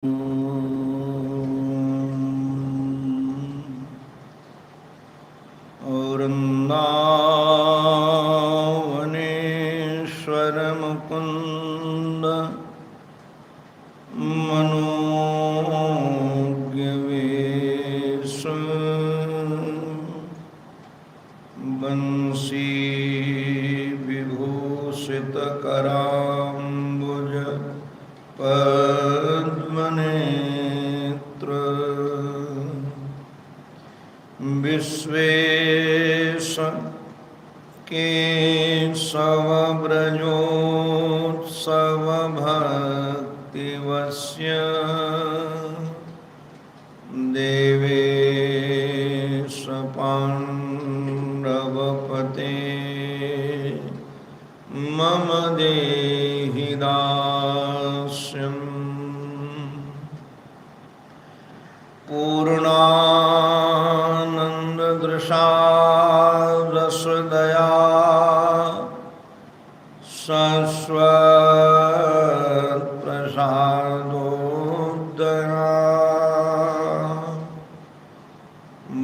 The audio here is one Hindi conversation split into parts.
वृन्दावनेश्वर मुकुन्द मनोज्ञवेश बंसी विभूषितकराम्बुज पद्मनेत्र विश्वेश केशवव्रजोत्सव भक्तिवस्य देवेश पाण्डवपते मम देहि दास्यम् पूर्णानन्ददृशा रसदया शश्वत्प्रसादोदया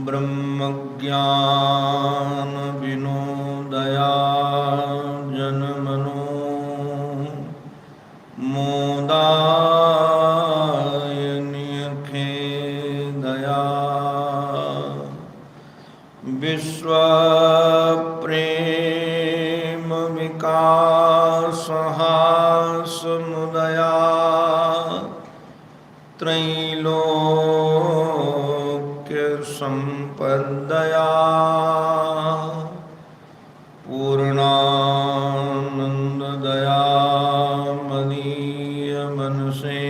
ब्रह्मज्ञानविनोदया जनमनो मोदायनिखेदया विश्वप्रेम विकासहासमुदया त्रैलोक्यसम्पदया पूर्णानन्ददया मदीयमनसे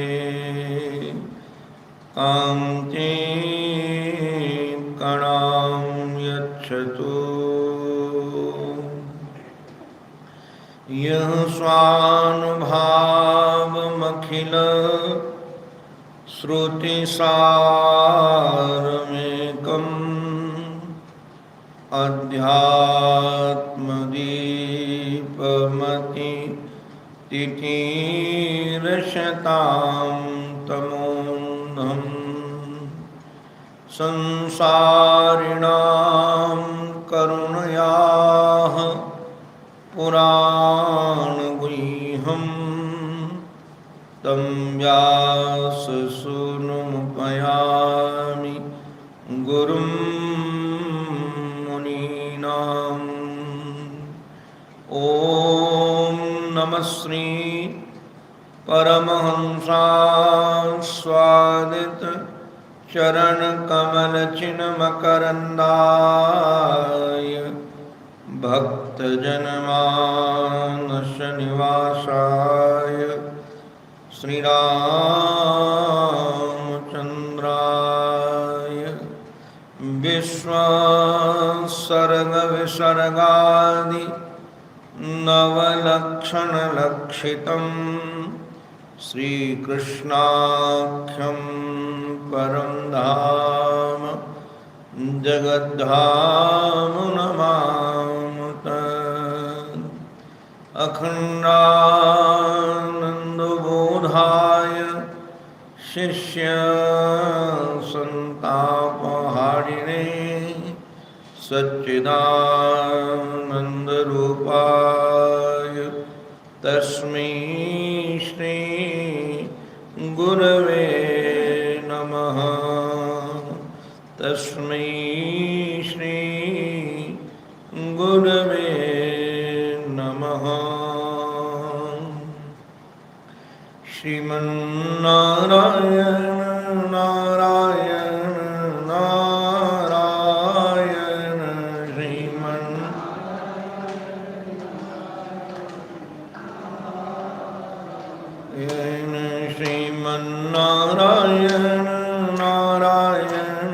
कान्तिं कणां यच्छतु। यः स्वानुभावमखिल श्रुतिसारमेकम् अध्यात्मदीपमति तितिरशतां तमोन्धम् संसारिणां करुणयाः पुराणगुह्यम् तं व्याससूनुमुपयामि गुरुं मुनीनाम्। ॐ नमः श्री परमहंसास्वादित चरणकमलचिन्मकरन्दाय भक्तजनमानसनिवासाय श्रीरामचन्द्राय विश्वसर्गविसर्गादि नवलक्षणलक्षितं श्रीकृष्णाख्यं परं धाम जगद्धाम नमामि। अखण्डानन्दबोधाय शिष्यसन्तापहारिणे सच्चिदानन्दरूपाय तस्मै श्री गुरवे नमः। तस्मै श्री गुरवे नमः। श्रीमन्नारायण नारायण नारायण श्रीमन्नारायण नारायण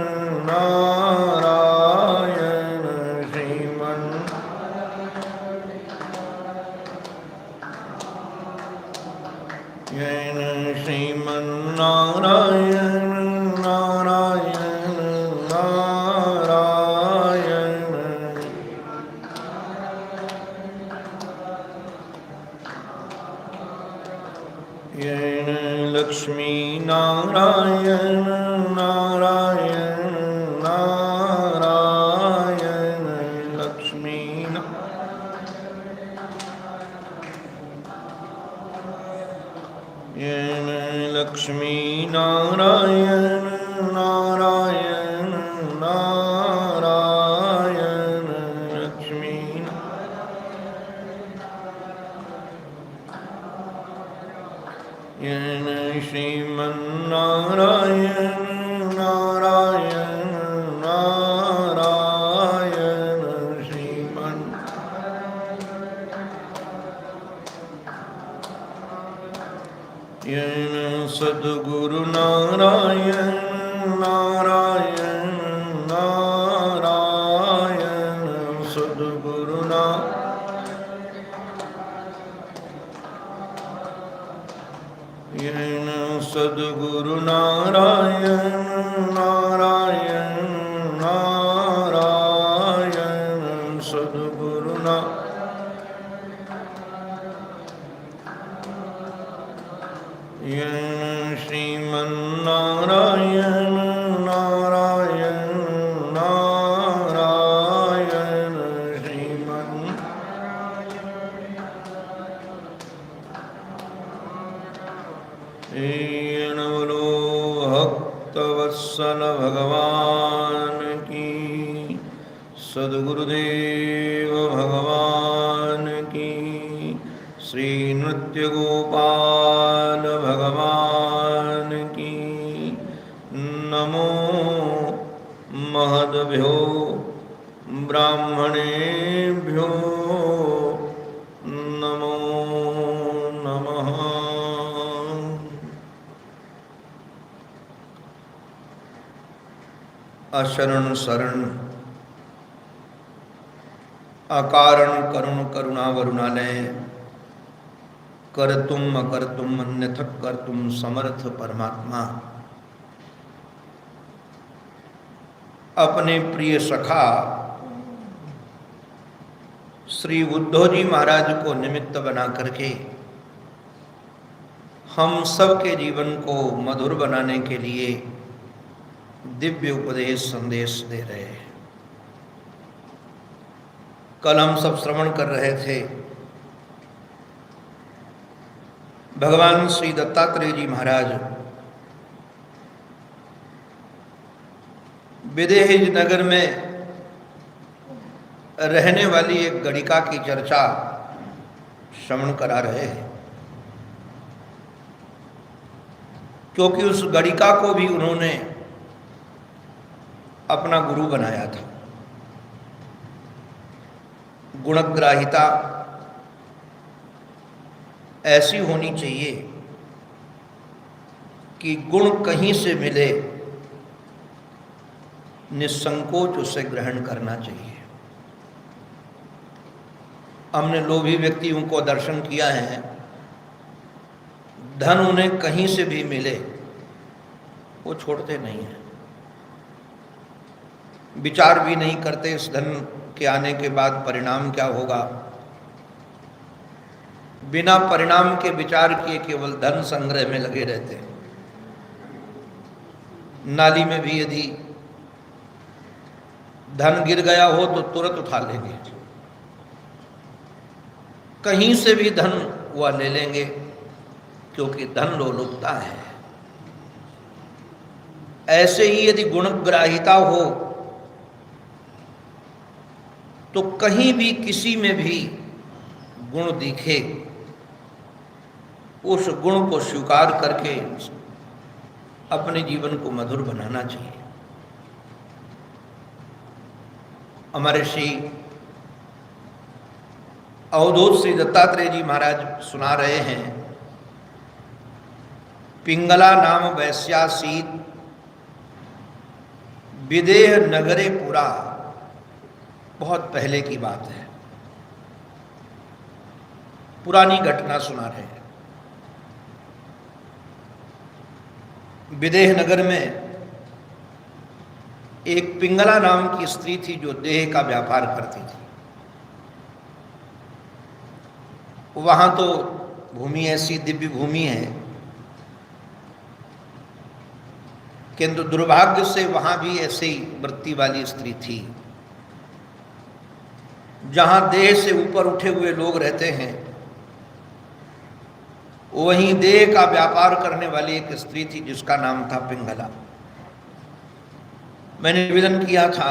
नारायण श्रीमन्नारायण नारायण नारायण येन लक्ष्मी नारायण नारायण नारायण नारायण लक्ष्मी नारायण लक्ष्मी नारायण नारायण नारायण लक्ष्मी नारायण श्रीमन्नारायण नारायण नारायण श्रीमन् सद्गुरु नारायण नारायण नारायण सद्गुरु नारायण सद्गुरु नारायण नारायण नारायण सद्गुरु नारायण श्रीमन्नारायण नारायण नारायण श्रीमन् बोलो भक्तवत्सल भगवान की, सद्गुरुदेव भगवान की, श्री नृत्य गोपाल भगवान की। नमो महद्भ्यो ब्राह्मणेभ्यो नमो नमः। अशरण शरण अकारण करुण करुणावरुणालय, करतुम अकर्तुम अन्यथ कर्तुम समर्थ परमात्मा, अपने प्रिय सखा श्री उद्धव जी महाराज को निमित्त बना करके हम सब के जीवन को मधुर बनाने के लिए दिव्य उपदेश संदेश दे रहे हैं। कल हम सब श्रवण कर रहे थे भगवान श्री दत्तात्रेय जी महाराज विदेह नगर में रहने वाली एक गणिका की चर्चा श्रवण करा रहे हैं, क्योंकि उस गणिका को भी उन्होंने अपना गुरु बनाया था। गुणग्राहिता ऐसी होनी चाहिए कि गुण कहीं से मिले निसंकोच उसे ग्रहण करना चाहिए। हमने लोभी व्यक्तियों को दर्शन किया है, धन उन्हें कहीं से भी मिले वो छोड़ते नहीं हैं, विचार भी नहीं करते इस धन के आने के बाद परिणाम क्या होगा। बिना परिणाम के विचार किए केवल धन संग्रह में लगे रहते हैं। नाली में भी यदि धन गिर गया हो तो तुरंत उठा लेंगे, कहीं से भी धन वह ले लेंगे, क्योंकि धन लोलुपता है। ऐसे ही यदि गुणग्राहिता हो तो कहीं भी किसी में भी गुण दिखे उस गुण को स्वीकार करके अपने जीवन को मधुर बनाना चाहिए। हमारे श्री अवधूत श्री दत्तात्रेय जी महाराज सुना रहे हैं, पिंगला नाम वैश्यासीत विदेह नगरे पुरा। बहुत पहले की बात है, पुरानी घटना सुना रहे हैं। विदेह नगर में एक पिंगला नाम की स्त्री थी जो देह का व्यापार करती थी। वहां तो भूमि ऐसी दिव्य भूमि है, किंतु दुर्भाग्य से वहां भी ऐसे ही वृत्ति वाली स्त्री थी। जहां देह से ऊपर उठे हुए लोग रहते हैं, वहीं देह का व्यापार करने वाली एक स्त्री थी जिसका नाम था पिंगला। मैंने निवेदन किया था,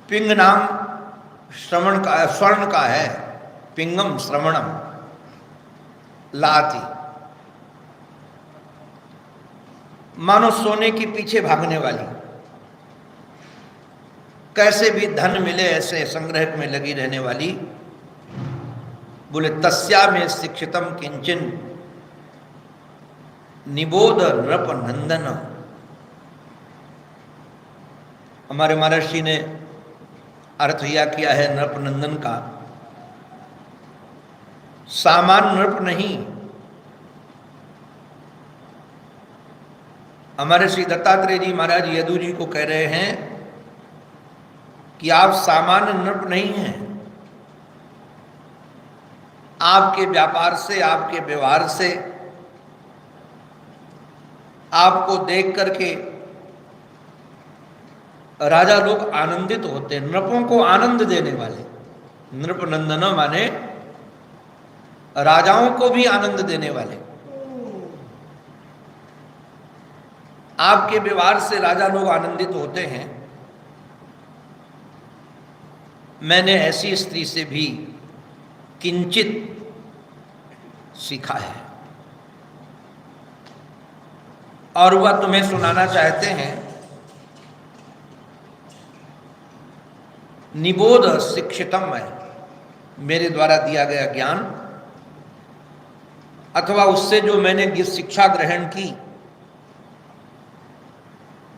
पिंग नाम श्रवण का, स्वर्ण का है, पिंगम श्रवणम, लाती, मानो सोने के पीछे भागने वाली, कैसे भी धन मिले ऐसे संग्रह में लगी रहने वाली। बोले तस्या में शिक्षितम किंचन निबोध नृप नंदन। हमारे महर्षि ने अर्थ यह किया है नृप नंदन का, सामान्य नृप नहीं। हमारे श्री दत्तात्रेय जी महाराज यदु जी को कह रहे हैं कि आप सामान्य नृप नहीं हैं। आपके व्यापार से, आपके व्यवहार से, आपको देख करके राजा लोग आनंदित होते हैं। नृपों को आनंद देने वाले, नृप नंदन माने राजाओं को भी आनंद देने वाले। आपके व्यवहार से राजा लोग आनंदित होते हैं। मैंने ऐसी स्त्री से भी किंचित सीखा है और वह तुम्हें सुनाना चाहते हैं। निबोध शिक्षितम है, मेरे द्वारा दिया गया ज्ञान अथवा उससे जो मैंने शिक्षा ग्रहण की,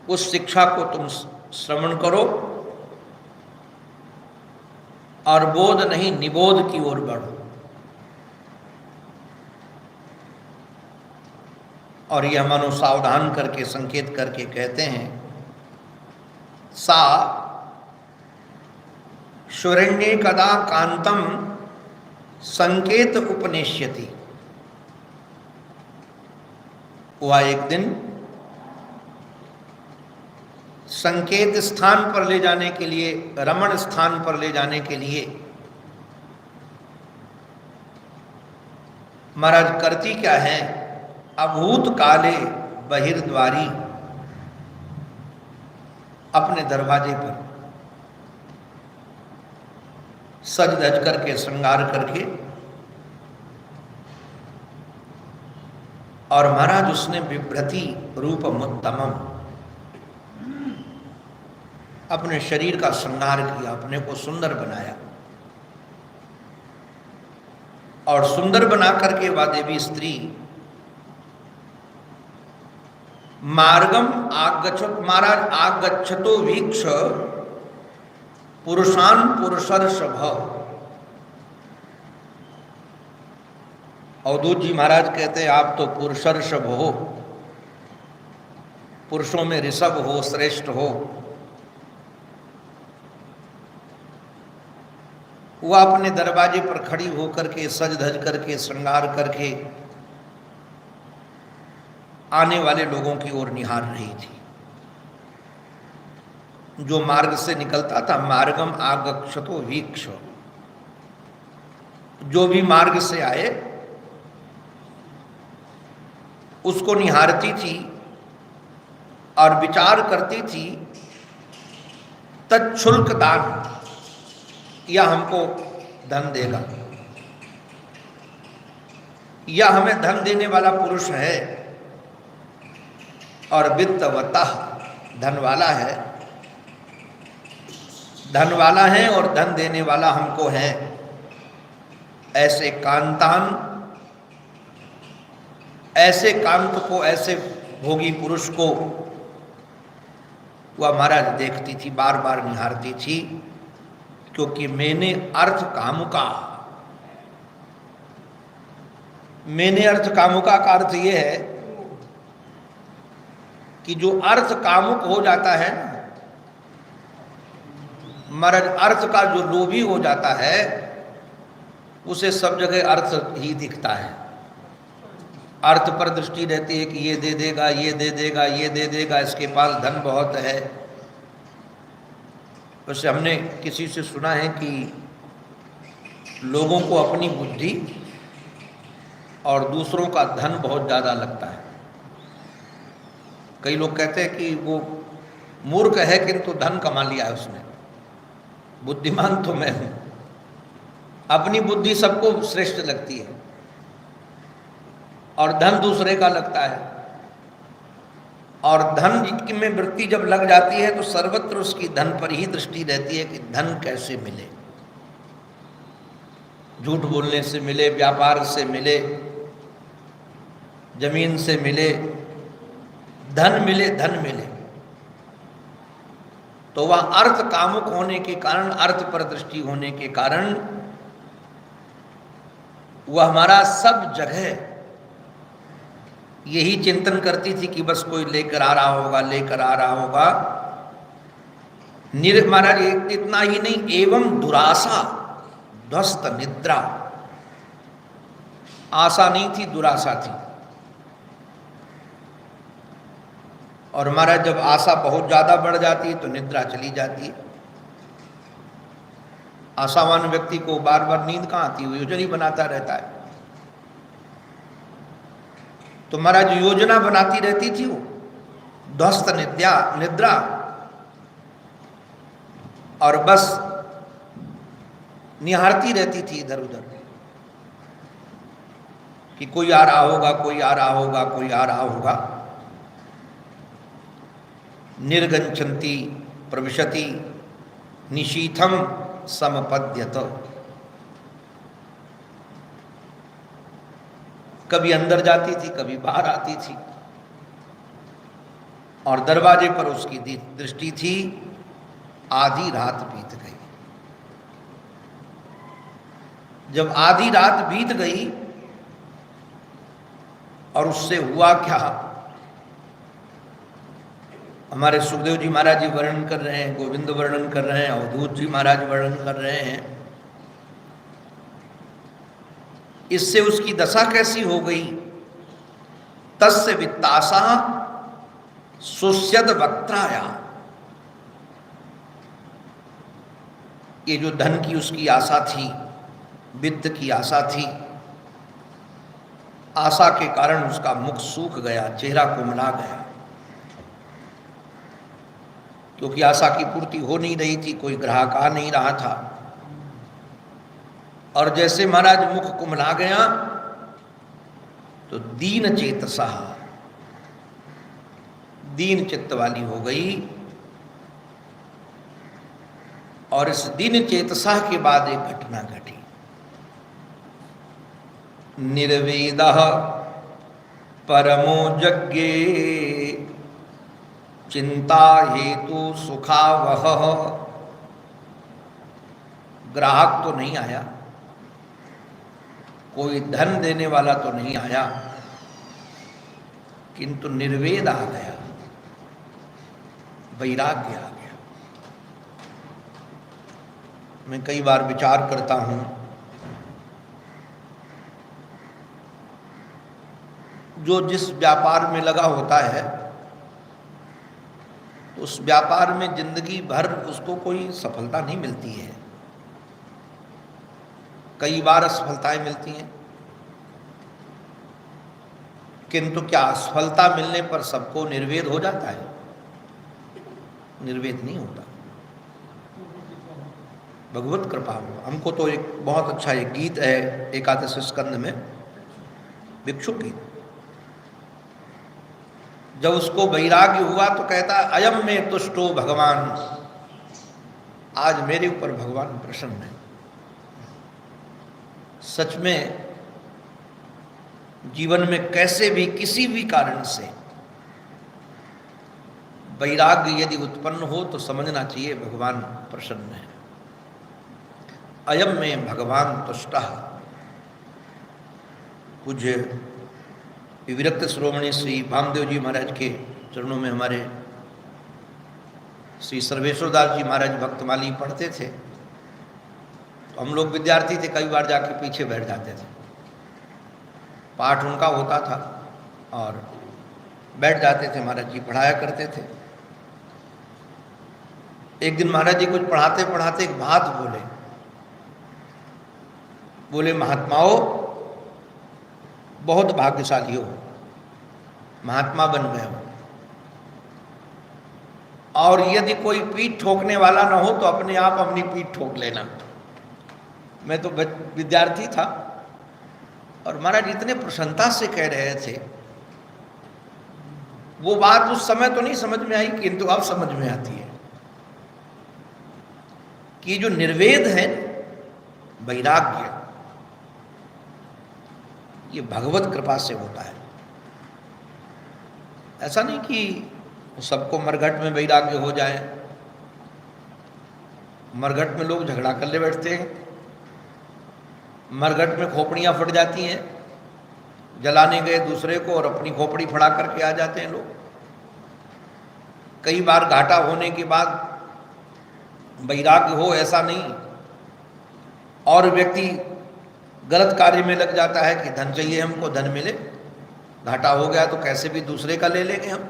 उस शिक्षा को तुम श्रवण करो और बोध नहीं निबोध की ओर बढ़ो। और यह मनो सावधान करके, संकेत करके कहते हैं, सा शुरण्ये कदा कांतम संकेत उपनिष्यति। वह एक दिन संकेत स्थान पर ले जाने के लिए, रमण स्थान पर ले जाने के लिए महाराज करती क्या है, अभूत काले बहिर्द्वारी, अपने दरवाजे पर सज धज करके, श्रृंगार करके, और महाराज उसने विभ्रति रूप मुत्तमम, अपने शरीर का श्रृंगार किया, अपने को सुंदर बनाया। और सुंदर बना करके वह देवी स्त्री मार्गम आगच्छत, महाराज आगच्छतो वीक्ष पुरुषान पुरुषर्षभ। अवधूत जी महाराज कहते हैं, आप तो पुरुषर्षभ हो, पुरुषों में ऋषभ हो, श्रेष्ठ हो। वह अपने दरवाजे पर खड़ी होकर के, सज धज करके, श्रृंगार करके आने वाले लोगों की ओर निहार रही थी। जो मार्ग से निकलता था, मार्गम आगच्छतो वीक्ष, जो भी मार्ग से आए उसको निहारती थी और विचार करती थी, तत्शुल्क दान, या हमको धन देगा, या हमें धन देने वाला पुरुष है और वित्तवतः, धन वाला है, धन वाला है और धन देने वाला हमको है। ऐसे कांतान, ऐसे कांत को, ऐसे भोगी पुरुष को वह महाराज देखती थी, बार बार निहारती थी, क्योंकि मैंने अर्थ कामुका, मैंने अर्थ कामुका का अर्थ यह है कि जो अर्थ कामुक हो जाता है ना, महाराज अर्थ का जो लोभी हो जाता है, उसे सब जगह अर्थ ही दिखता है। अर्थ पर दृष्टि रहती है कि ये दे देगा, ये दे देगा, ये दे देगा, इसके पास धन बहुत है। वैसे हमने किसी से सुना है कि लोगों को अपनी बुद्धि और दूसरों का धन बहुत ज़्यादा लगता है। कई लोग कहते हैं कि वो मूर्ख है किंतु धन कमा लिया है उसने, बुद्धिमान तो मैं हूं। अपनी बुद्धि सबको श्रेष्ठ लगती है और धन दूसरे का लगता है। और धन में वृत्ति जब लग जाती है तो सर्वत्र उसकी धन पर ही दृष्टि रहती है कि धन कैसे मिले, झूठ बोलने से मिले, व्यापार से मिले, जमीन से मिले, धन मिले, धन मिले। तो वह अर्थ कामुक होने के कारण, अर्थ पर दृष्टि होने के कारण वह हमारा सब जगह यही चिंतन करती थी कि बस कोई लेकर आ रहा होगा, लेकर आ रहा होगा। महाराज इतना ही नहीं, एवं दुराशा ध्वस्त निद्रा, आशा नहीं थी, दुराशा थी। और महाराज जब आशा बहुत ज्यादा बढ़ जाती है तो निद्रा चली जाती है। आशावान व्यक्ति को बार बार नींद कहाँ आती है, योजना ही बनाता रहता है। तो महाराज योजना बनाती रहती थी वो, ध्वस्त निद्रा, और बस निहारती रहती थी इधर उधर कि कोई आ रहा होगा, कोई आ रहा होगा, कोई आ रहा होगा। निर्गंछन्ति प्रविशति निशीथम समपद्यत, कभी अंदर जाती थी, कभी बाहर आती थी, और दरवाजे पर उसकी दृष्टि थी। आधी रात बीत गई। जब आधी रात बीत गई और उससे हुआ क्या, हमारे सुखदेव जी महाराज जी वर्णन कर रहे हैं, गोविंद वर्णन कर रहे हैं, अवधूत जी महाराज वर्णन कर रहे हैं। इससे उसकी दशा कैसी हो गई। तस्य वित्तासा सुस्यद वक्त्राया, ये जो धन की उसकी आशा थी, वित्त की आशा थी, आशा के कारण उसका मुख सूख गया, चेहरा कुमला गया, क्योंकि आशा की पूर्ति हो नहीं रही थी, कोई ग्राहक आ नहीं रहा था। और जैसे महाराज मुख कुमला गया तो दीन चेतसा, दीन चित्त वाली हो गई। और इस दीन चेतसा के बाद एक घटना घटी। निर्वेदः परमो यज्ञे चिंता हेतु सुखावह, ग्राहक तो नहीं आया, कोई धन देने वाला तो नहीं आया, किंतु निर्वेद आ गया, वैराग्य आ गया। मैं कई बार विचार करता हूं, जो जिस व्यापार में लगा होता है तो उस व्यापार में जिंदगी भर उसको कोई सफलता नहीं मिलती है। कई बार असफलताएं मिलती हैं, किंतु क्या असफलता मिलने पर सबको निर्वेद हो जाता है? निर्वेद नहीं होता। भगवत कृपा हो। हमको तो एक बहुत अच्छा एक गीत है एकादश स्कंद में, भिक्षु गीत। जब उसको वैराग्य हुआ तो कहता अयम में तुष्टो भगवान, आज मेरे ऊपर भगवान प्रसन्न है। सच में जीवन में कैसे भी किसी भी कारण से वैराग्य यदि उत्पन्न हो तो समझना चाहिए भगवान प्रसन्न है। अयम में भगवान तुष्टः। पूज्य विरक्त श्रोमणी श्री भामदेव जी महाराज के चरणों में हमारे श्री सर्वेश्वरदास जी महाराज भक्तमाली पढ़ते थे, तो हम लोग विद्यार्थी थे, कई बार जाके पीछे बैठ जाते थे। पाठ उनका होता था और बैठ जाते थे, महाराज जी पढ़ाया करते थे। एक दिन महाराज जी कुछ पढ़ाते पढ़ाते एक बात बोले, महात्माओं बहुत भाग्यशाली हो, महात्मा बन गए हो, और यदि कोई पीठ ठोकने वाला ना हो तो अपने आप अपनी पीठ ठोक लेना। मैं तो विद्यार्थी था और महाराज इतने प्रसन्नता से कह रहे थे, वो बात उस समय तो नहीं समझ में आई, किंतु अब समझ में आती है कि जो निर्वेद है, वैराग्य, ये भगवत कृपा से होता है। ऐसा नहीं कि सबको मरघट में वैराग्य हो जाए। मरघट में लोग झगड़ा कर ले बैठते हैं, मरघट में खोपड़ियां फट जाती हैं, जलाने गए दूसरे को और अपनी खोपड़ी फड़ा करके आ जाते हैं लोग। कई बार घाटा होने के बाद वैराग्य हो, ऐसा नहीं, और व्यक्ति गलत कार्य में लग जाता है कि धन चाहिए हमको, धन मिले, घाटा हो गया तो कैसे भी दूसरे का ले लेंगे हम।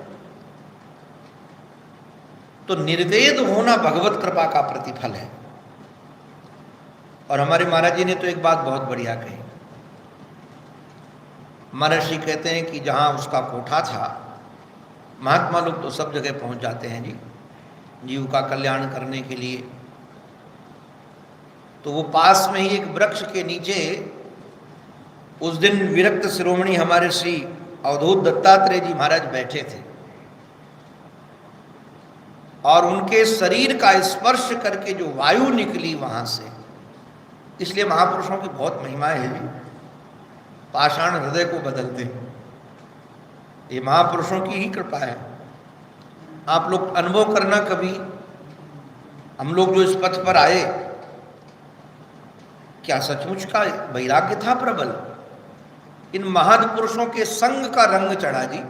तो निर्वेद होना भगवत कृपा का प्रतिफल है। और हमारे महाराज जी ने तो एक बात बहुत बढ़िया कही। महर्षि कहते हैं कि जहाँ उसका कोठा था, महात्मा लोग तो सब जगह पहुँच जाते हैं जी, जीव का कल्याण करने के लिए। तो वो पास में ही एक वृक्ष के नीचे उस दिन विरक्त शिरोमणि हमारे श्री अवधूत दत्तात्रेय जी महाराज बैठे थे, और उनके शरीर का स्पर्श करके जो वायु निकली वहां से, इसलिए महापुरुषों की बहुत महिमा है जी, पाषाण हृदय को बदलते हैं। ये महापुरुषों की ही कृपा है। आप लोग अनुभव करना कभी, हम लोग जो इस पथ पर आए, क्या सचमुच का वैराग्य था प्रबल। इन महापुरुषों के संग का रंग चढ़ा जी,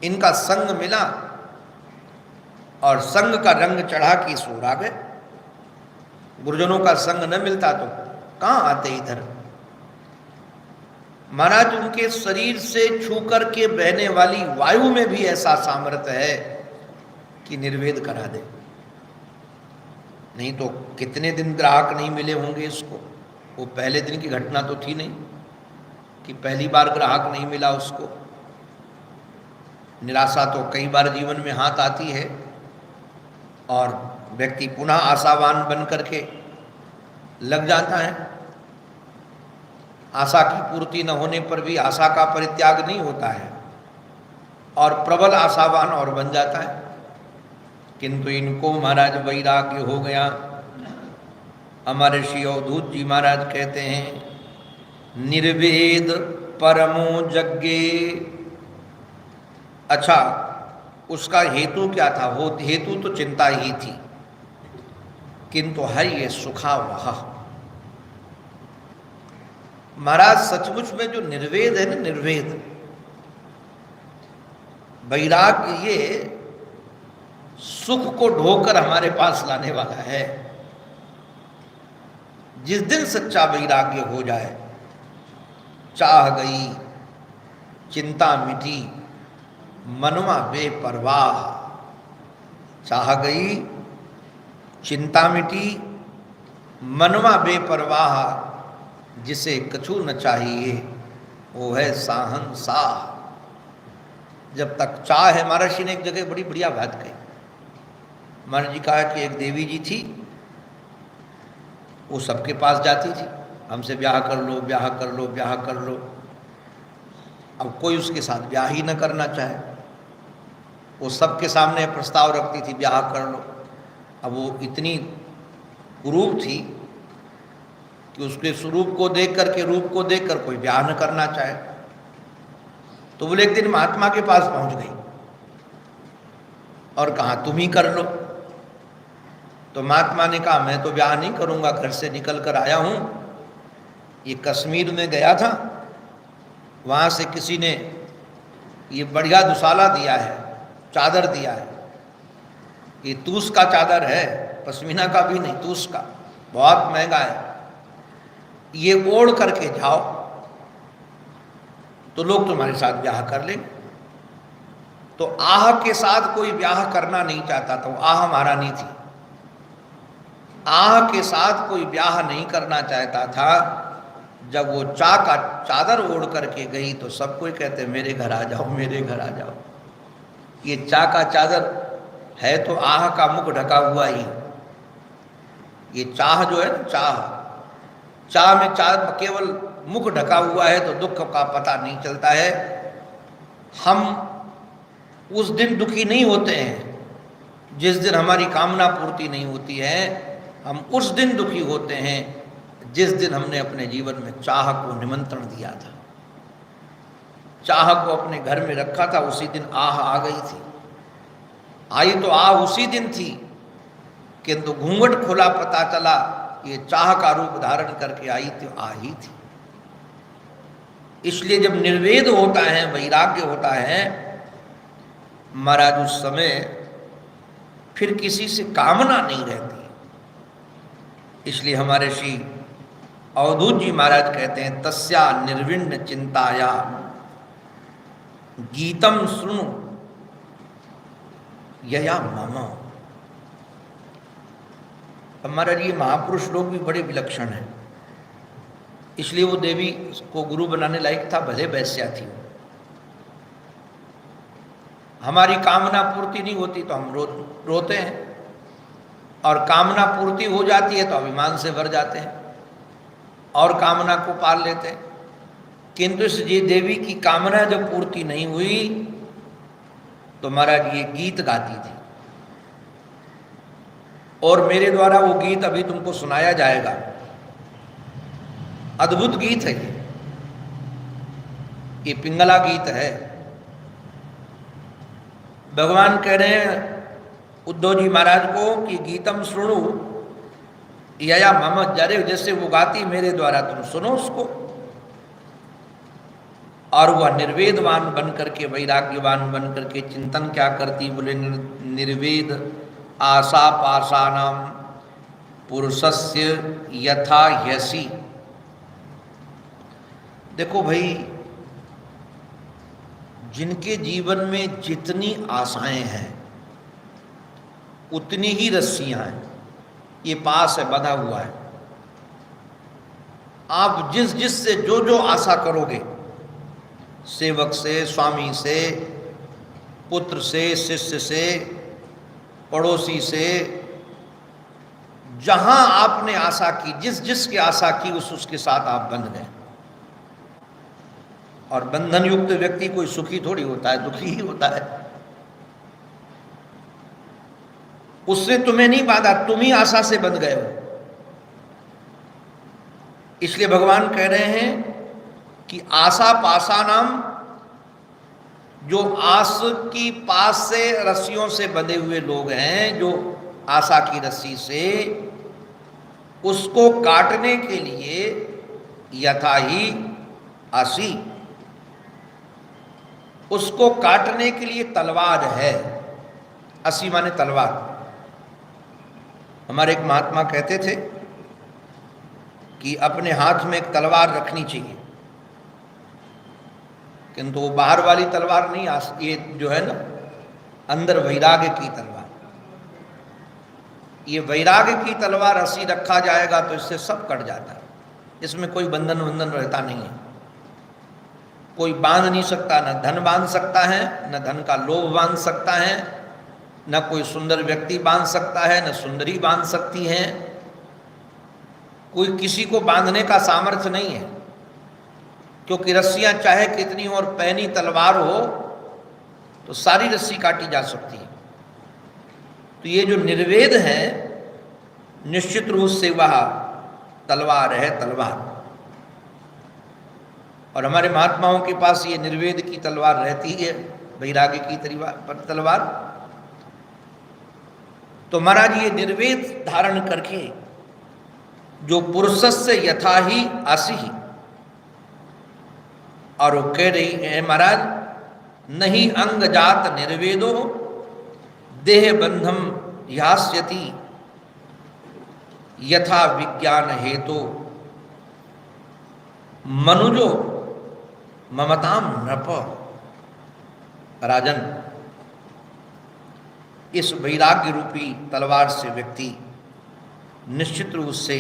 इनका संग मिला और संग का रंग चढ़ा के सोर आ गए। गुरुजनों का संग न मिलता तो कहां आते इधर। महाराज उनके शरीर से छू करके बहने वाली वायु में भी ऐसा सामर्थ्य है कि निर्वेद करा दे। नहीं तो कितने दिन ग्राहक नहीं मिले होंगे इसको। वो पहले दिन की घटना तो थी नहीं कि पहली बार ग्राहक नहीं मिला उसको। निराशा तो कई बार जीवन में हाथ आती है और व्यक्ति पुनः आशावान बन करके लग जाता है। आशा की पूर्ति न होने पर भी आशा का परित्याग नहीं होता है और प्रबल आशावान और बन जाता है। किंतु इनको महाराज वैराग्य हो गया। हमारे श्री अवधूत जी महाराज कहते हैं, निर्वेद परमो यज्ञे। अच्छा, उसका हेतु क्या था? वो हेतु तो चिंता ही थी, किंतु है ये सुखा वह। महाराज सचमुच में जो निर्वेद है ना, निर्वेद वैराग्य, ये सुख को ढोकर हमारे पास लाने वाला है। जिस दिन सच्चा वैराग्य हो जाए, चाह गई, चिंता मिटी, मनवा बेपरवाह। चाह गई, चिंता मिटी, मनवा बेपरवाह। जिसे कछु न चाहिए वो है साहंसाह। जब तक चाह है, महर्षि ने एक जगह बड़ी बढ़िया बात कही। महर्षि जी कहा कि एक देवी जी थी, वो सबके पास जाती थी, हमसे ब्याह कर लो, ब्याह कर लो, ब्याह कर लो। अब कोई उसके साथ ब्याह ही न करना चाहे। वो सबके सामने प्रस्ताव रखती थी, ब्याह कर लो। अब वो इतनी कुरूप थी कि उसके स्वरूप को देख करके, रूप को देख कर कोई ब्याह न करना चाहे। तो बोले एक दिन महात्मा के पास पहुंच गई और कहा तुम ही कर लो। तो महात्मा ने कहा मैं तो ब्याह नहीं करूंगा, घर से निकल कर आया हूं। ये कश्मीर में गया था, वहां से किसी ने ये बढ़िया दुशाला दिया है, चादर दिया है। ये तूस का चादर है, पश्मीना का भी नहीं, तूस का, बहुत महंगा है। ये ओढ़ करके जाओ तो लोग तुम्हारे साथ ब्याह कर लेंगे। तो आह के साथ कोई ब्याह करना नहीं चाहता था, वो आह महारानी थी। आह के साथ कोई ब्याह नहीं करना चाहता था। जब वो चा का चादर ओढ़ करके गई तो सब कोई कहते मेरे घर आ जाओ, मेरे घर आ जाओ। ये चा का चादर है तो आह का मुख ढका हुआ ही। ये चाह जो है ना, चाह में चाह केवल मुख ढका हुआ है तो दुख का पता नहीं चलता है। हम उस दिन दुखी नहीं होते हैं जिस दिन हमारी कामना पूर्ति नहीं होती है। हम उस दिन दुखी होते हैं जिस दिन हमने अपने जीवन में चाह को निमंत्रण दिया था, चाह को अपने घर में रखा था। उसी दिन आह आ गई थी। आई तो आह उसी दिन थी, किंतु घूंघट खुला पता चला ये चाह का रूप धारण करके आई तो आ ही थी। इसलिए जब निर्वेद होता है, वैराग्य होता है महाराज, उस समय फिर किसी से कामना नहीं रहती। इसलिए हमारे श्री अवधूत जी महाराज कहते हैं तस्या निर्विण्ण चिंताया गीतम सुनु यया मम। महाराज ये महापुरुष लोग भी बड़े विलक्षण हैं। इसलिए वो देवी को गुरु बनाने लायक था, भले वैश्या थी। हमारी कामना पूर्ति नहीं होती तो हम रोते हैं, और कामना पूर्ति हो जाती है तो अभिमान से भर जाते हैं और कामना को पाल लेते हैं। किंतु इस ये देवी की कामना जब पूर्ति नहीं हुई तो महाराज ये गीत गाती थी, और मेरे द्वारा वो गीत अभी तुमको सुनाया जाएगा। अद्भुत गीत है ये पिंगला गीत है। भगवान कह रहे हैं उद्धव जी महाराज को कि गीतम सुनो यया मम, जरे जैसे वो गाती मेरे द्वारा तुम सुनो उसको। और वह निर्वेदवान बन करके, वैराग्यवान बन करके चिंतन क्या करती, बोले निर्वेद आशा पाशानाम पुरुषस्य यथा ह्यसि। देखो भाई, जिनके जीवन में जितनी आशाएं हैं उतनी ही रस्सियां हैं। ये पास है, बंधा हुआ है। आप जिस जिस से जो जो आशा करोगे, सेवक से, स्वामी से, पुत्र से, शिष्य से, पड़ोसी से, जहां आपने आशा की, जिस जिसकी आशा की उसके साथ आप बंध गए। और बंधन युक्त व्यक्ति कोई सुखी थोड़ी होता है, दुखी ही होता है। उससे तुम्हें नहीं बांधा, तुम ही आशा से बंध गए हो। इसलिए भगवान कह रहे हैं कि आशा पाशानाम, जो आस की पास से रस्सियों से बंधे हुए लोग हैं, जो आशा की रस्सी से, उसको काटने के लिए यथा ही आसी, उसको काटने के लिए तलवार है। असी माने तलवार। हमारे एक महात्मा कहते थे कि अपने हाथ में एक तलवार रखनी चाहिए, किंतु वो बाहर वाली तलवार नहीं, ये जो है ना अंदर वैराग्य की तलवार। ये वैराग्य की तलवार असी रखा जाएगा तो इससे सब कट जाता है। इसमें कोई बंधन वंधन रहता नहीं है। कोई बांध नहीं सकता, न धन बांध सकता है, न धन का लोभ बांध सकता है, न कोई सुंदर व्यक्ति बांध सकता है, न सुंदरी बांध सकती है। कोई किसी को बांधने का सामर्थ्य नहीं है, क्योंकि रस्सियां चाहे कितनी और पैनी तलवार हो तो सारी रस्सी काटी जा सकती है। तो ये जो निर्वेद है, निश्चित रूप से वह तलवार है, तलवार। और हमारे महात्माओं के पास ये निर्वेद की तलवार रहती है, वैराग्य की तलवार। तो महाराज ये निर्वेद धारण करके जो पुरुषस्य यथा ही आसी, और वो कह रही है महाराज, नहीं अंग जात निर्वेदो देह बंधम यास्यति यथा विज्ञान हेतु मनुजो ममताम नृप। राजन, इस वैराग्य रूपी तलवार से व्यक्ति निश्चित रूप से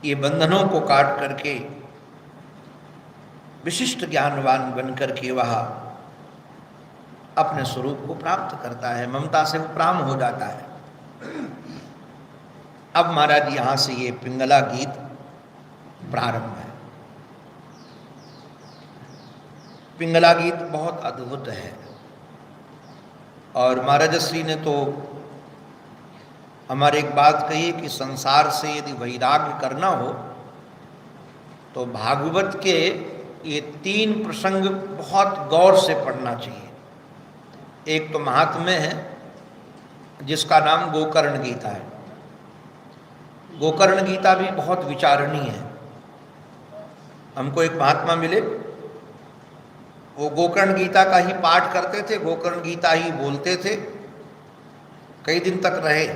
ये बंधनों को काट करके विशिष्ट ज्ञानवान बन करके वह अपने स्वरूप को प्राप्त करता है, ममता से उपराम हो जाता है। अब महाराज यहां से ये पिंगला गीत प्रारंभ है। पिंगला गीत बहुत अद्भुत है और महाराज श्री ने तो हमारे एक बात कही है कि संसार से यदि वैराग्य करना हो तो भागवत के ये 3 प्रसंग बहुत गौर से पढ़ना चाहिए। एक तो महात्म्य है जिसका नाम गोकर्ण गीता है। गोकर्ण गीता भी बहुत विचारणीय है। हमको एक महात्मा मिले, वो गोकर्ण गीता का ही पाठ करते थे, गोकर्ण गीता ही बोलते थे, कई दिन तक रहे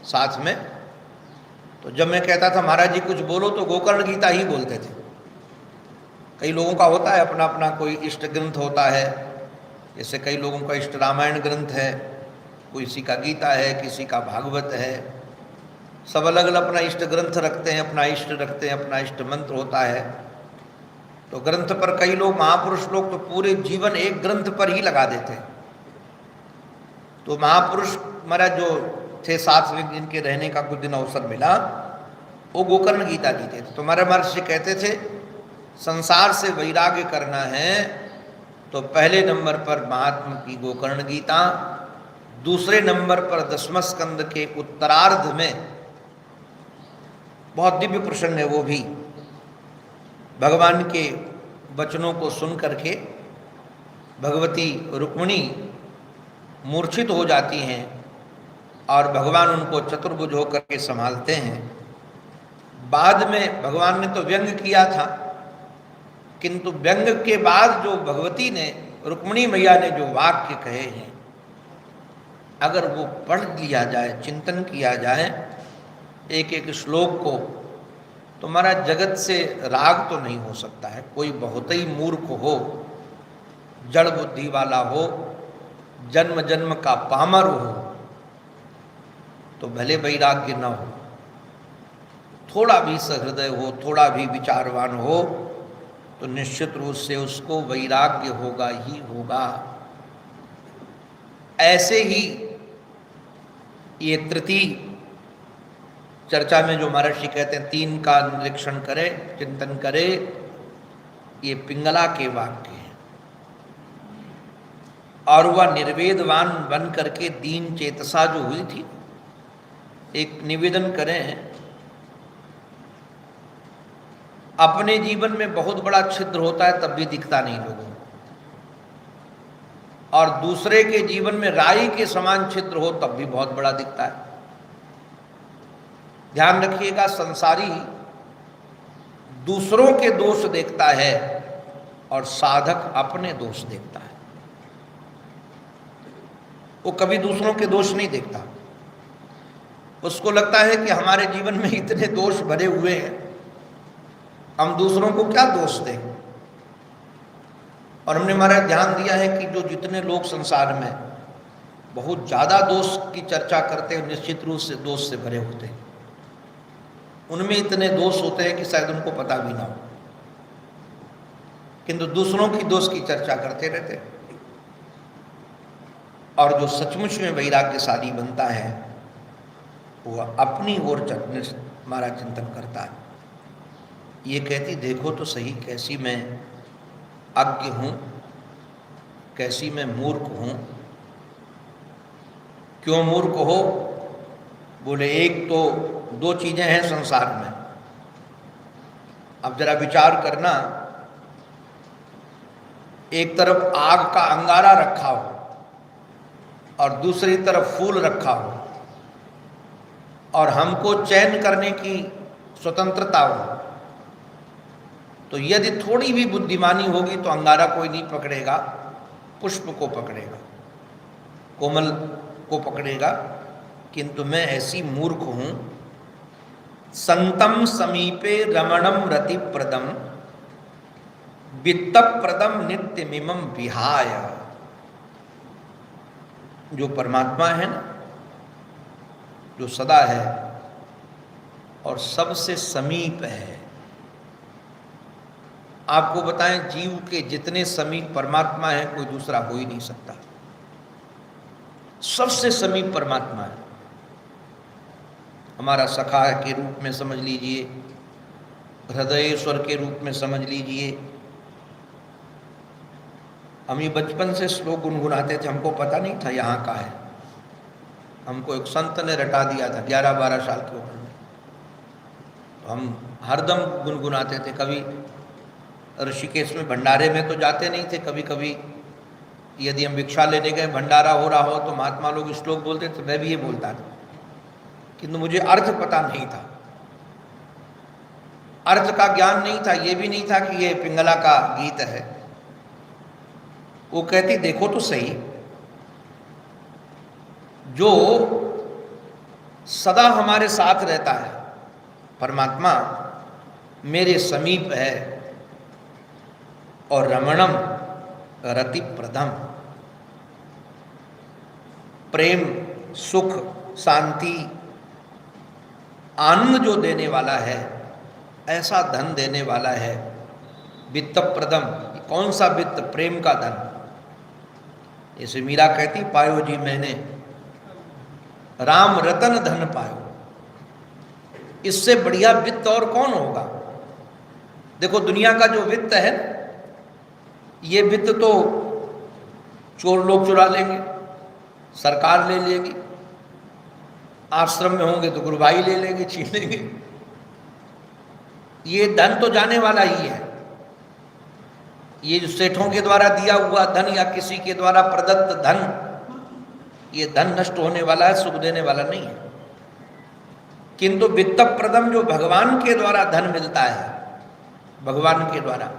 साथ में। तो जब मैं कहता था महाराज जी कुछ बोलो तो गोकर्ण गीता ही बोलते थे। कई लोगों का होता है अपना अपना कोई इष्ट ग्रंथ होता है, जैसे कई लोगों का इष्ट रामायण ग्रंथ है, किसी का गीता है, किसी का भागवत है। सब अलग अलग अपना इष्ट ग्रंथ रखते हैं, अपना इष्ट रखते हैं, अपना इष्ट मंत्र होता है। तो ग्रंथ पर कई लोग, महापुरुष लोग तो पूरे जीवन एक ग्रंथ पर ही लगा देते हैं। तो महापुरुष महाराज जो थे साथ में, जिनके रहने का कुछ दिन अवसर मिला, वो गोकर्ण गीता जीते थे। तो हमारे महर्षि कहते थे संसार से वैराग्य करना है तो पहले नंबर पर महात्मा की गोकर्ण गीता, दूसरे नंबर पर 10वें स्कंद के उत्तरार्ध में बहुत दिव्य प्रसंग है, वो भी भगवान के वचनों को सुन करके भगवती रुक्मिणी मूर्छित हो जाती हैं और भगवान उनको चतुर्भुज होकर के संभालते हैं। बाद में भगवान ने तो व्यंग किया था, किंतु व्यंग के बाद जो भगवती ने, रुक्मिणी मैया ने जो वाक्य कहे हैं, अगर वो पढ़ लिया जाए, चिंतन किया जाए एक एक श्लोक को, तो हमारा जगत से राग तो नहीं हो सकता है। कोई बहुत ही मूर्ख हो, जड़ बुद्धि वाला हो, जन्म जन्म का पामर हो, तो भले वैराग्य न हो, थोड़ा भी सहृदय हो, थोड़ा भी विचारवान हो, तो निश्चित रूप से उसको वैराग्य होगा ही होगा। ऐसे ही ये तृतीय चर्चा में जो महर्षि कहते हैं 3 का निरीक्षण करे, चिंतन करे, ये पिंगला के वाक्य हैं। और वह निर्वेदवान बन करके दीन चेतसा जो हुई थी, एक निवेदन करें, अपने जीवन में बहुत बड़ा छिद्र होता है तब भी दिखता नहीं लोगों को, और दूसरे के जीवन में राई के समान छिद्र हो तब भी बहुत बड़ा दिखता है। ध्यान रखिएगा, संसारी दूसरों के दोष देखता है और साधक अपने दोष देखता है। वो कभी दूसरों के दोष नहीं देखता। उसको लगता है कि हमारे जीवन में इतने दोष भरे हुए हैं, हम दूसरों को क्या दोष दें। और हमने हमारा ध्यान दिया है कि जो जितने लोग संसार में बहुत ज़्यादा दोष की चर्चा करते हैं, निश्चित रूप से दोष से भरे होते हैं। उनमें इतने दोष होते हैं कि शायद उनको पता भी ना हो, किंतु दूसरों की दोष की चर्चा करते रहते हैं। और जो सचमुच में वैराग्यशाली बनता है वह अपनी ओर हमारा चिंतन करता है। ये कहती देखो तो सही कैसी मैं अज्ञ हूँ, कैसी मैं मूर्ख हूँ। क्यों मूर्ख हो? बोले एक तो 2 चीज़ें हैं संसार में। अब जरा विचार करना, एक तरफ आग का अंगारा रखा हो और दूसरी तरफ फूल रखा हो, और हमको चयन करने की स्वतंत्रता हो, तो यदि थोड़ी भी बुद्धिमानी होगी तो अंगारा कोई नहीं पकड़ेगा, पुष्प को पकड़ेगा, कोमल को पकड़ेगा। किंतु मैं ऐसी मूर्ख हूँ, संतम समीपे रमणम रतिप्रदम वित्त प्रदम नित्य मिमम विहाय, जो परमात्मा है ना, जो सदा है और सबसे समीप है। आपको बताएं, जीव के जितने समीप परमात्मा है कोई दूसरा हो ही नहीं सकता। सबसे समीप परमात्मा है। हमारा सखा के रूप में समझ लीजिए, हृदयेश्वर के रूप में समझ लीजिए। हम ये बचपन से श्लोक गुनगुनाते थे, हमको पता नहीं था यहाँ का है। हमको एक संत ने रटा दिया था 11-12 साल की उम्र में। तो हम हरदम गुनगुनाते थे। कभी ऋषिकेश में भंडारे में तो जाते नहीं थे, कभी कभी यदि हम भिक्षा लेने गए, भंडारा हो रहा हो तो महात्मा लोग श्लोक बोलते तो मैं भी ये बोलता था, किंतु मुझे अर्थ पता नहीं था। अर्थ का ज्ञान नहीं था। ये भी नहीं था कि ये पिंगला का गीत है। वो कहती देखो तो सही, जो सदा हमारे साथ रहता है परमात्मा मेरे समीप है, और रमणम रति प्रदम, प्रेम, सुख, शांति, आनंद जो देने वाला है, ऐसा धन देने वाला है। वित्त प्रदम, कौन सा वित्त? प्रेम का धन। जैसे मीरा कहती, पायो जी मैंने राम रतन धन पायो। इससे बढ़िया वित्त और कौन होगा? देखो दुनिया का जो वित्त है, ये वित्त तो चोर लोग चुरा लेंगे, सरकार ले लेगी, आश्रम में होंगे तो गुरुभाई ले लेंगे, छीन लेंगे। ये धन तो जाने वाला ही है। ये जो सेठों के द्वारा दिया हुआ धन या किसी के द्वारा प्रदत्त धन, ये धन नष्ट होने वाला है, सुख देने वाला नहीं है। किंतु वित्त प्रदम, जो भगवान के द्वारा धन मिलता है, भगवान के द्वारा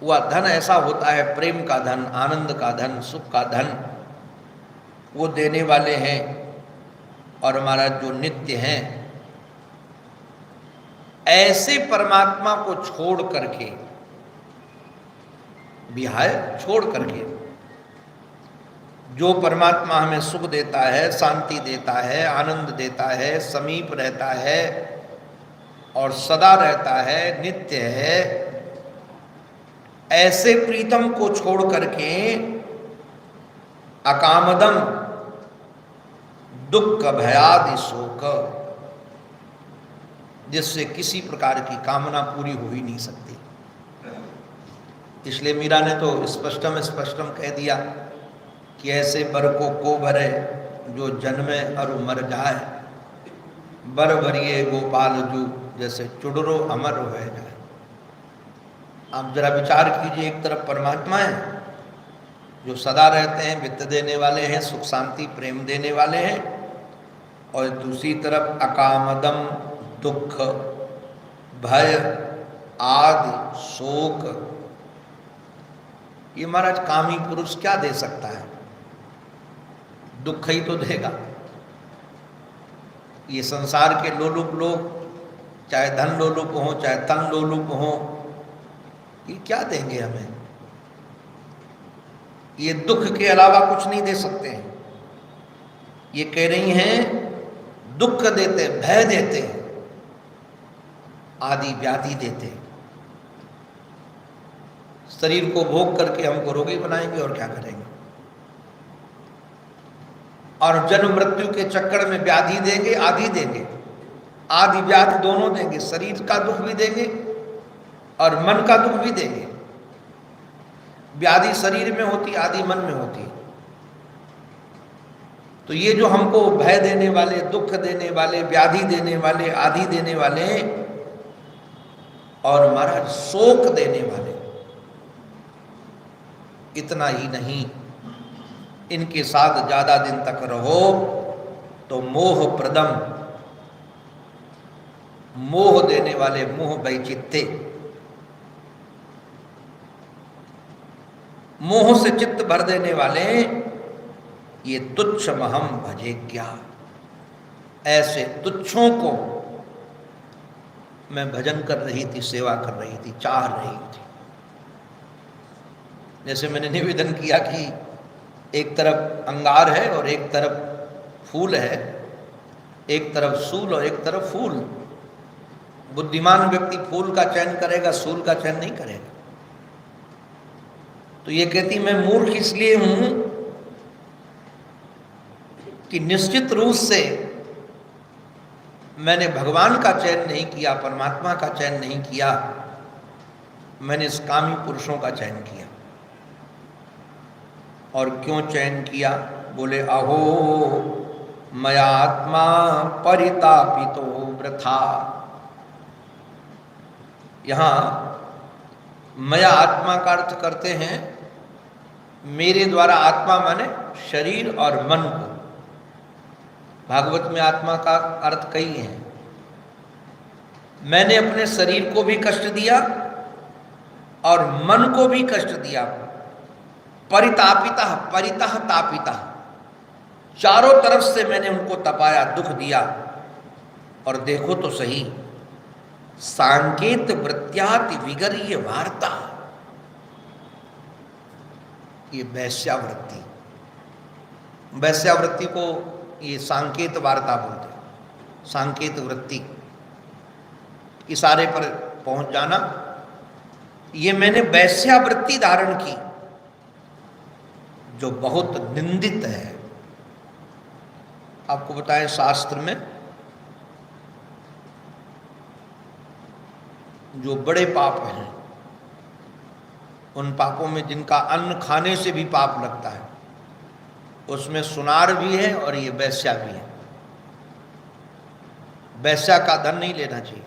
वह धन ऐसा होता है, प्रेम का धन, आनंद का धन, सुख का धन, वो देने वाले हैं। और हमारा जो नित्य हैं, ऐसे परमात्मा को छोड़ करके, विहाय छोड़ करके, जो परमात्मा हमें सुख देता है, शांति देता है, आनंद देता है, समीप रहता है और सदा रहता है, नित्य है, ऐसे प्रीतम को छोड़ करके अकामदम दुख भयादि शोक, जिससे किसी प्रकार की कामना पूरी हो ही नहीं सकती। इसलिए मीरा ने तो स्पष्टम स्पष्टम कह दिया कि ऐसे बर को भरे जो जन्मे अरु मर जाए, बर भरिए गोपाल जू जैसे चुडरो अमर हो जाए। आप जरा विचार कीजिए, एक तरफ परमात्मा है जो सदा रहते हैं, वित्त देने वाले हैं, सुख शांति प्रेम देने वाले हैं, और दूसरी तरफ अकामदम दुख भय आदि शोक। ये महाराज कामी पुरुष क्या दे सकता है? दुख ही तो देगा। ये संसार के लोलुप लोग, चाहे धन लोलुप हो, चाहे तन लोलुप हो, ये क्या देंगे हमें? ये दुख के अलावा कुछ नहीं दे सकते हैं। ये कह रही हैं दुख देते, भय देते, आदि व्याधि देते, शरीर को भोग करके हमको रोगी बनाएंगे और क्या करेंगे। और जन्म मृत्यु के चक्कर में व्याधि देंगे, आदि देंगे, आदि व्याधि दोनों देंगे। शरीर का दुख भी देंगे और मन का दुख भी देंगे। व्याधि शरीर में होती, आदि मन में होती। तो ये जो हमको भय देने वाले, दुख देने वाले, व्याधि देने वाले, आदि देने वाले और महाराज शोक देने वाले, इतना ही नहीं, इनके साथ ज्यादा दिन तक रहो तो मोह प्रदम, मोह देने वाले, मोह वैचित्ते, मोह से चित्त भर देने वाले, ये तुच्छ महम भजे क्या। ऐसे तुच्छों को मैं भजन कर रही थी, सेवा कर रही थी, चाह रही थी। जैसे मैंने निवेदन किया कि एक तरफ अंगार है और एक तरफ फूल है, एक तरफ सूल और एक तरफ फूल। बुद्धिमान व्यक्ति फूल का चयन करेगा, सूल का चयन नहीं करेगा। तो ये कहती मैं मूर्ख इसलिए हूं कि निश्चित रूप से मैंने भगवान का चयन नहीं किया, परमात्मा का चयन नहीं किया, मैंने इस कामी पुरुषों का चयन किया। और क्यों चयन किया? बोले अहो मया आत्मा परितापितो वृथा। यहां मया आत्मा का अर्थ करते हैं मेरे द्वारा, आत्मा माने शरीर और मन को। भागवत में आत्मा का अर्थ कई है। मैंने अपने शरीर को भी कष्ट दिया और मन को भी कष्ट दिया। परितापिता, परितः तापिता, चारों तरफ से मैंने उनको तपाया, दुख दिया। और देखो तो सही, सांकेत वृत्त्याति विगर्य वार्ता, ये वैश्यावृत्ति, वैश्यावृत्ति को ये सांकेत वार्ता बोलते हैं। सांकेत वृत्ति, इशारे पर पहुंच जाना, ये मैंने वैश्यावृत्ति धारण की जो बहुत निंदित है। आपको बताएं, शास्त्र में जो बड़े पाप हैं, उन पापों में जिनका अन्न खाने से भी पाप लगता है, उसमें सुनार भी है और ये वैश्या भी है। वैश्या का धन नहीं लेना चाहिए,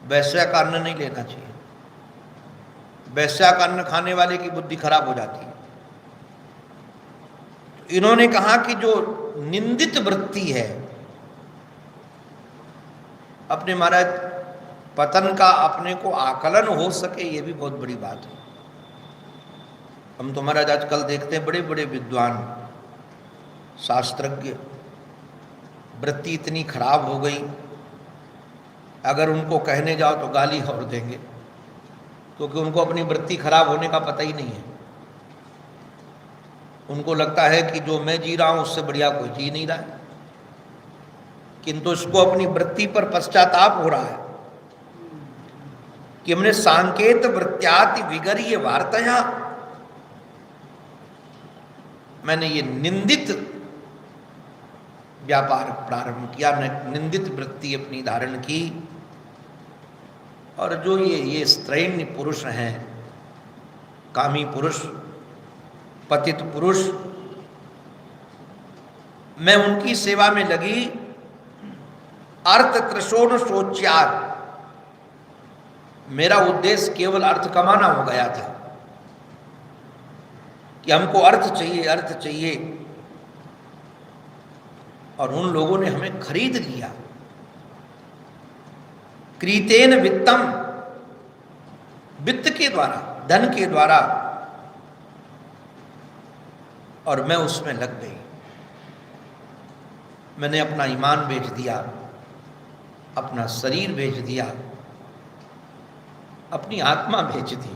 वैश्या का अन्न नहीं लेना चाहिए। वैश्या का अन्न खाने वाले की बुद्धि खराब हो जाती है। इन्होंने कहा कि जो निंदित वृत्ति है, अपने महाराज पतन का अपने को आकलन हो सके, ये भी बहुत बड़ी बात है। हम तो महाराज आजकल देखते हैं बड़े बड़े विद्वान शास्त्रज्ञ, वृत्ति इतनी खराब हो गई, अगर उनको कहने जाओ तो गाली और देंगे, क्योंकि उनको अपनी वृत्ति खराब होने का पता ही नहीं है। उनको लगता है कि जो मैं जी रहा हूं उससे बढ़िया कोई जी नहीं रहा है, किंतु इसको अपनी वृत्ति पर पश्चाताप हो रहा है कि हमने सांकेत वृत्त्याति विगर्य वार्तया, मैंने ये निंदित व्यापार प्रारंभ किया, निंदित वृत्ति अपनी धारण की। और जो ये स्त्रैण पुरुष हैं, कामी पुरुष, पतित पुरुष, मैं उनकी सेवा में लगी। अर्थ त्रिशोण सोच्यात, मेरा उद्देश्य केवल अर्थ कमाना हो गया था कि हमको अर्थ चाहिए, अर्थ चाहिए, और उन लोगों ने हमें खरीद लिया। क्रीतेन वित्तम, वित्त के द्वारा, धन के द्वारा, और मैं उसमें लग गई। मैंने अपना ईमान बेच दिया, अपना शरीर बेच दिया, अपनी आत्मा बेच दी,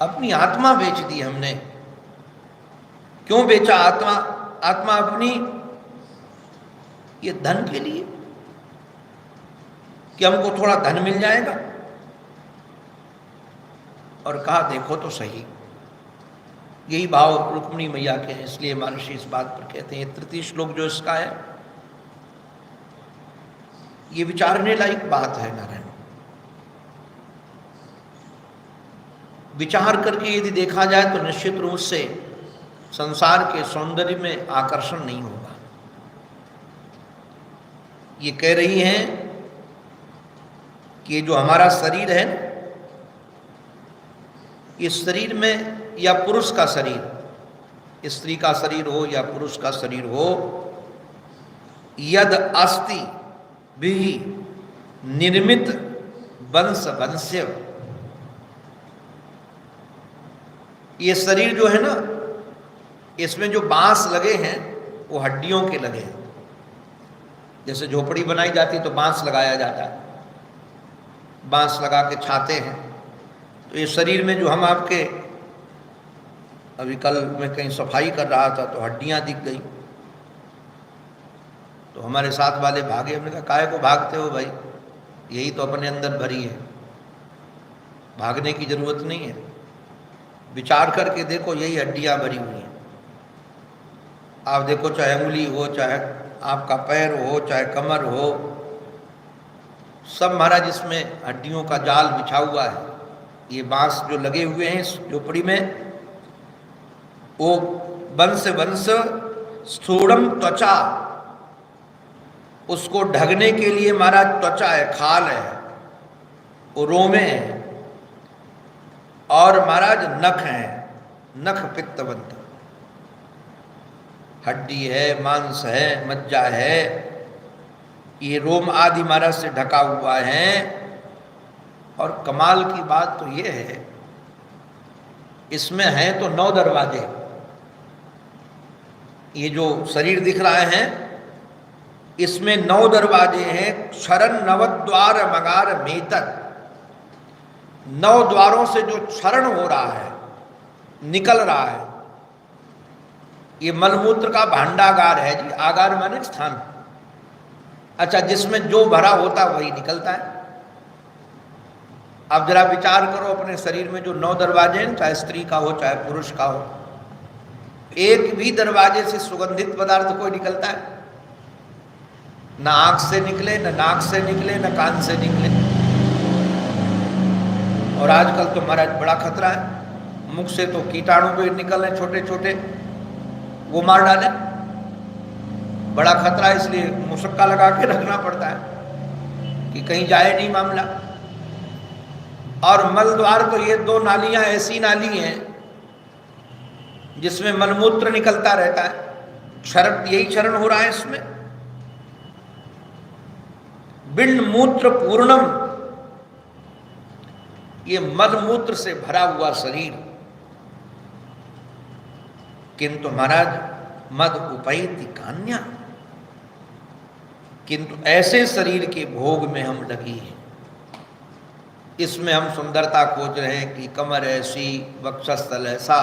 अपनी आत्मा बेच दी हमने। क्यों बेचा आत्मा? आत्मा अपनी, ये धन के लिए कि हमको थोड़ा धन मिल जाएगा। और कहा देखो तो सही, यही भाव रुक्मिणी मैया के हैं, इसलिए महर्षि इस बात पर कहते हैं। तृतीय श्लोक जो इसका है, ये विचारने लायक बात है नारायण। विचार करके यदि देखा जाए तो निश्चित रूप से संसार के सौंदर्य में आकर्षण नहीं होगा। ये कह रही हैं कि जो हमारा शरीर है, इस शरीर में, या पुरुष का शरीर, स्त्री का शरीर हो या पुरुष का शरीर हो, यद अस्ति भी निर्मित वंश वंश्य, ये शरीर जो है ना, इसमें जो बांस लगे हैं वो हड्डियों के लगे हैं। जैसे झोपड़ी बनाई जाती है तो बांस लगाया जाता है, बांस लगा के छाते हैं, तो ये शरीर में जो हम आपके, अभी कल मैं कहीं सफाई कर रहा था तो हड्डियां दिख गई, तो हमारे साथ वाले भागे। हमने कहा काहे को भागते हो भाई, यही तो अपने अंदर भरी है, भागने की जरूरत नहीं है, विचार करके देखो यही हड्डियां भरी हुई हैं। आप देखो चाहे उंगली हो, चाहे आपका पैर हो, चाहे कमर हो, सब महाराज इसमें हड्डियों का जाल बिछा हुआ है। ये बांस जो लगे हुए हैं इस झोपड़ी में, वो वंश वंश स्थूणम त्वचा, उसको ढकने के लिए महाराज त्वचा है, खाल है, वो रोमे हैं, और महाराज नख हैं, नख पित्तवंत, हड्डी है, मांस है, मज्जा है, ये रोम आदि महाराज से ढका हुआ है। और कमाल की बात तो ये है, इसमें है तो 9 दरवाजे। ये जो शरीर दिख रहा है इसमें 9 दरवाजे हैं। क्षरण नवद्वार मगार मेतर, 9 द्वारों से जो क्षरण हो रहा है, निकल रहा है, ये मलमूत्र का भांडागार है जी। आगार माने स्थान, अच्छा, जिसमें जो भरा होता वही निकलता है। अब जरा विचार करो अपने शरीर में जो 9 दरवाजे हैं, चाहे स्त्री का हो चाहे पुरुष का हो, एक भी दरवाजे से सुगंधित पदार्थ कोई निकलता है? ना आंख से निकले, ना नाक से निकले, ना कान से निकले। और आजकल तो महाराज बड़ा खतरा है, मुख से तो कीटाणु भी निकल रहे छोटे छोटे, वो मार डाले, बड़ा खतरा है। इसलिए मुशक्का लगा के रखना पड़ता है कि कहीं जाए नहीं मामला। और मल द्वार तो ये 2 नालियां ऐसी नाली हैं जिसमें मलमूत्र निकलता रहता है, क्षरण, यही क्षरण हो रहा है इसमें। बिंड मूत्र पूर्णम, ये मलमूत्र से भरा हुआ शरीर, किंतु महाराज मद उपैति कान्या, किंतु ऐसे शरीर के भोग में हम लगी हैं। इसमें हम सुंदरता खोज रहे हैं कि कमर ऐसी, वक्षस्थल ऐसा,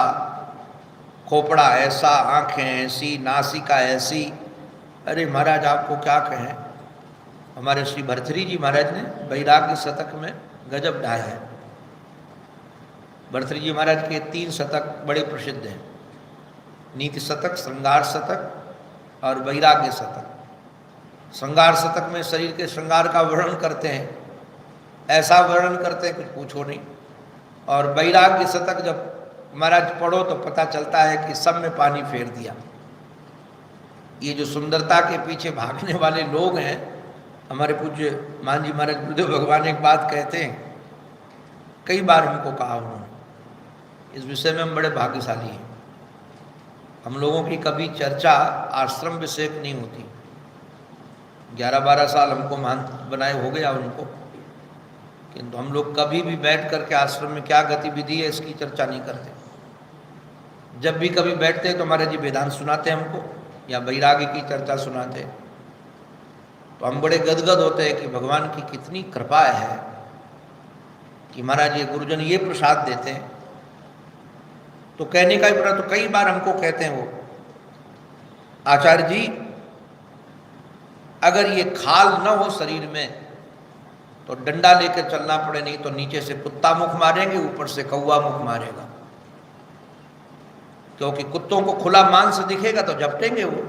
खोपड़ा ऐसा, आंखें ऐसी, नासिका ऐसी। अरे महाराज आपको क्या कहें, हमारे श्री भर्तृहरि जी महाराज ने वैराग्य शतक में गजब ढाया है। भर्तृहरि जी महाराज के 3 शतक बड़े प्रसिद्ध हैं, नीति शतक, श्रृंगार शतक और वैराग्य शतक। श्रृंगार शतक में शरीर के श्रृंगार का वर्णन करते हैं, ऐसा वर्णन करते हैं कुछ पूछो नहीं। और वैराग्य शतक जब महाराज पढ़ो तो पता चलता है कि सब में पानी फेर दिया। ये जो सुंदरता के पीछे भागने वाले लोग हैं, हमारे पूज्य मान जी महाराज गुरुदेव भगवान एक बात कहते हैं, कई बार हमको कहा उन्होंने, इस विषय में हम बड़े भाग्यशाली हैं। हम लोगों की कभी चर्चा आश्रम विषयक नहीं होती। 11-12 साल हमको मान बनाए हो गया उनको, किंतु हम लोग कभी भी बैठ करके आश्रम में क्या गतिविधि है इसकी चर्चा नहीं करते। जब भी कभी बैठते हैं तो महाराज जी वेदांत सुनाते हैं हमको, या वैराग्य की चर्चा सुनाते हैं, तो हम बड़े गदगद होते हैं कि भगवान की कितनी कृपा है कि महाराज ये गुरुजन ये प्रसाद देते हैं। तो कहने का ही पड़ा, तो कई बार हमको कहते हैं वो, आचार्य जी अगर ये खाल न हो शरीर में तो डंडा लेकर चलना पड़े, नहीं तो नीचे से कुत्ता मुख मारेंगे, ऊपर से कौवा मुख मारेगा। क्योंकि कुत्तों को खुला मांस दिखेगा तो झपटेंगे वो,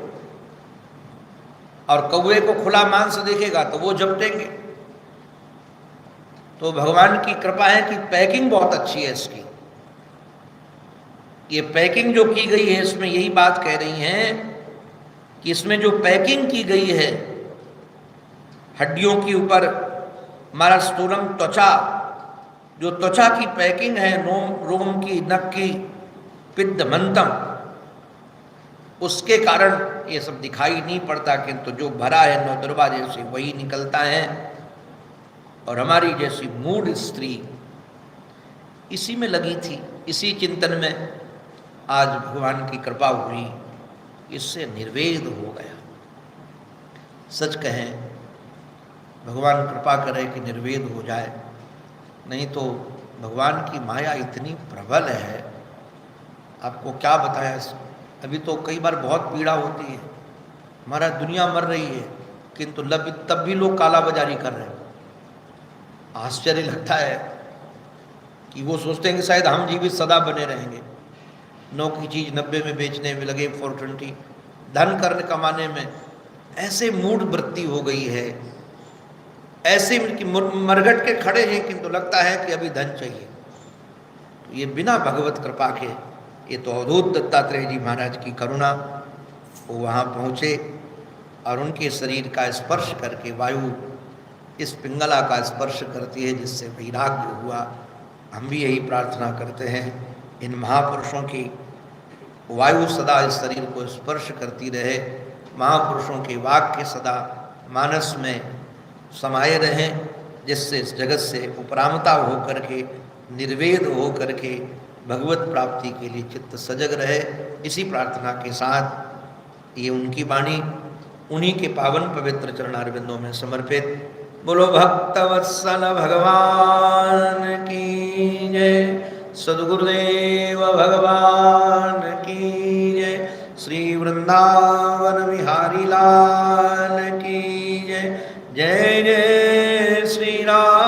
और कौवे को खुला मांस दिखेगा तो वो झपटेंगे। तो भगवान की कृपा है कि पैकिंग बहुत अच्छी है इसकी। ये पैकिंग जो की गई है इसमें यही बात कह रही हैं कि इसमें जो पैकिंग की गई है हड्डियों के ऊपर, हमारा स्थूलम त्वचा, जो त्वचा की पैकिंग है, रोम की, नख की, पिद्दमंतम, उसके कारण ये सब दिखाई नहीं पड़ता, किंतु जो भरा है 9 दरवाजे से वही निकलता है। और हमारी जैसी मूढ़ स्त्री इसी में लगी थी, इसी चिंतन में आज भगवान की कृपा हुई, इससे निर्वेद हो गया। सच कहें, भगवान कृपा करे कि निर्वेद हो जाए, नहीं तो भगवान की माया इतनी प्रबल है, आपको क्या बताया। अभी तो कई बार बहुत पीड़ा होती है, हमारा दुनिया मर रही है, किंतु तब भी लोग काला बाजारी कर रहे हैं। आश्चर्य लगता है कि वो सोचते हैं कि शायद हम जीवित सदा बने रहेंगे। 9 की चीज़ 90 में बेचने में लगे, 420 धन करने कमाने में। ऐसे मूड वृत्ति हो गई है, ऐसे मरघट के खड़े हैं, किंतु लगता है कि अभी धन चाहिए। तो ये बिना भगवत कृपा के, ये तो अवधूत दत्तात्रेय जी महाराज की करुणा। वो वहाँ पहुँचे और उनके शरीर का स्पर्श करके वायु इस पिंगला का स्पर्श करती है, जिससे वैराग्य हुआ। हम भी यही प्रार्थना करते हैं, इन महापुरुषों की वायु सदा इस शरीर को स्पर्श करती रहे, महापुरुषों के वाक्य सदा मानस में समाये रहें, जिससे इस जगत से उपरामता हो करके, निर्वेद हो करके भगवत प्राप्ति के लिए चित्त सजग रहे। इसी प्रार्थना के साथ ये उनकी वाणी उन्हीं के पावन पवित्र चरणारविंदों में समर्पित। बोलो भक्तवत्सल भगवान की जय, सद्गुरुदेव भगवान की जय, श्री वृंदावन बिहारी लाल की जय। जय जय श्री राम।